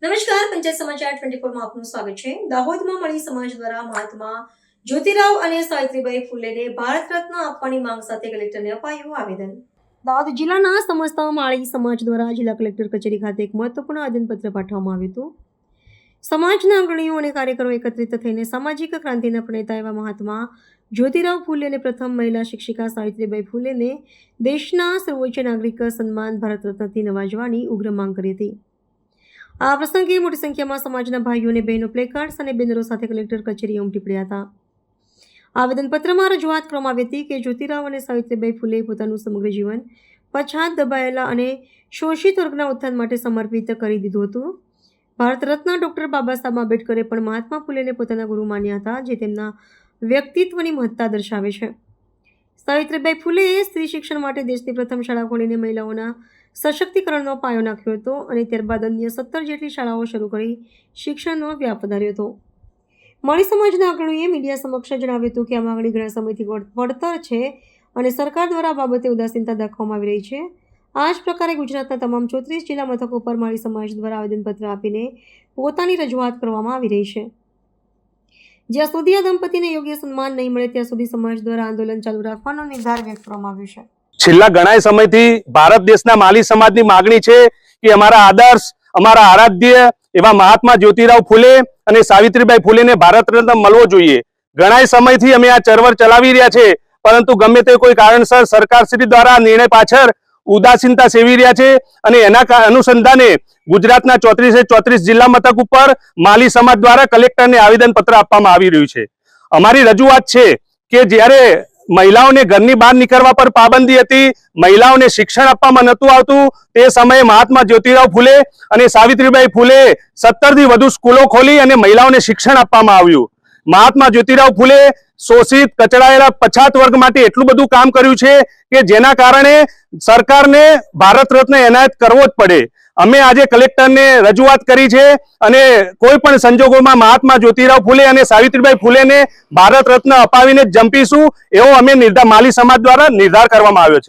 નમસ્કાર, પંચાયત સમાચાર 24 માં આપનું સ્વાગત છે। દાહોદમાં મળી સમાજ દ્વારા મહાત્મા જ્યોતિરાવ અને સાવિત્રીબાઈ ફૂલેને ભારત રત્ન આપવાની માંગ સાથે કલેક્ટરને અપાયું આવેદન। દાહોદ જિલ્લાના સમસ્ત માળી સમાજ દ્વારા જિલ્લા કલેક્ટર કચેરી ખાતે એક મહત્વપૂર્ણ આવેદનપત્ર પાઠવવામાં આવ્યું હતું। સમાજના અગ્રણીઓ અને કાર્યકરો એકત્રિત થઈને સામાજિક ક્રાંતિના પ્રણેતા એવા મહાત્મા જ્યોતિરાવ ફૂલે અને પ્રથમ મહિલા શિક્ષિકા સાવિત્રીબાઈ ફૂલેને દેશના સર્વોચ્ચ નાગરિક સન્માન ભારત રત્નથી નવાજવાની ઉગ્ર માંગ કરી હતી। આ પ્રસંગે મોટી સંખ્યામાં સમાજના ભાઈઓ અને બહેનો પ્લેકાર્ડ્સ અને બેનરો સાથે કલેક્ટર કચેરીએ ઉમટી પડ્યા હતા। આવેદનપત્રમાં રજૂઆત કરવામાં આવી હતી કે જ્યોતિરાવ અને સાવિત્રીબાઈ ફૂલે પોતાનું સમગ્ર જીવન પછાત, દબાયેલા અને શોષિત વર્ગના ઉત્થાન માટે સમર્પિત કરી દીધું હતું। ભારત રત્ન ડૉક્ટર બાબા સાહેબ આંબેડકરે પણ મહાત્મા ફૂલેને પોતાના ગુરુ માન્યા હતા, જે તેમના વ્યક્તિત્વની મહત્તા દર્શાવે છે। સાવિત્રીબાઈ ફૂલેએ સ્ત્રી શિક્ષણ માટે દેશની પ્રથમ શાળા ખોલીને મહિલાઓના સશક્તિકરણનો પાયો નાખ્યો હતો અને ત્યારબાદ અન્ય 17 જેટલી શાળાઓ શરૂ કરી શિક્ષણનો વ્યાપ વધાર્યો હતો। માળી સમાજના અગ્રણીઓએ મીડિયા સમક્ષ જણાવ્યું હતું કે આ માંગણી ઘણા સમયથી પડતર છે અને સરકાર દ્વારા આ બાબતે ઉદાસીનતા દાખવવામાં આવી રહી છે। આ જ પ્રકારે ગુજરાતના તમામ 34 જિલ્લા મથકો પર માળી સમાજ દ્વારા આવેદનપત્ર આપીને પોતાની રજૂઆત કરવામાં આવી રહી છે। જ્યાં સુધી આ દંપતીને યોગ્ય સન્માન નહીં મળે ત્યાં સુધી સમાજ દ્વારા આંદોલન ચાલુ રાખવાનો નિર્ધાર વ્યક્ત કરવામાં આવ્યો છે। છેલ્લા ઘણા સમયથી ભારત દેશના માલી સમાજની માંગણી છે કે અમારા આદર્શ, અમારા આરાધ્ય એવા મહાત્મા જ્યોતિરાવ ફૂલે અને સાવિત્રીબાઈ ફૂલેને ભારત રત્ન મળવો જોઈએ। ઘણા સમયથી અમે આ ચળવળ ચલાવી રહ્યા છે, પરંતુ ગમે તે કોઈ કારણસર સરકારશ્રી દ્વારા નિર્ણય પાછળ ઉદાસીનતા સેવી રહ્યા છે અને એના અનુસંધાને ગુજરાતના 34 જિલ્લા મથક ઉપર માલી સમાજ દ્વારા કલેક્ટરને આવેદનપત્ર આપવામાં આવી રહ્યું છે। અમારી રજૂઆત છે કે જ્યારે મહિલાઓને ઘરની બહાર નીકળવા પર પાબંદી હતી, મહિલાઓને શિક્ષણ આપવામાં નહોતું આવતું, તે સમયે મહાત્મા જ્યોતિરાવ ફૂલે અને સાવિત્રીબાઈ ફૂલે 17 થી વધુ સ્કૂલો ખોલી અને મહિલાઓને શિક્ષણ આપવામાં આવ્યું। મહાત્મા જ્યોતિરાવ ફૂલે શોષિત, કચડાયેલા પછાત વર્ગ માટે એટલું બધું કામ કર્યું છે કે જેના કારણે સરકારને ભારત રત્ન એનાયત કરવો જ પડે। અમે આજે કલેક્ટરને રજૂઆત કરી છે અને કોઈ પણ સંજોગોમાં મહાત્મા જ્યોતિરાવ ફૂલે અને સાવિત્રીબાઈ ફૂલેને ભારત રત્ન અપાવીને જ જંપીશું એવો અમે માલી સમાજ દ્વારા નિર્ધાર કરવામાં આવ્યો છે।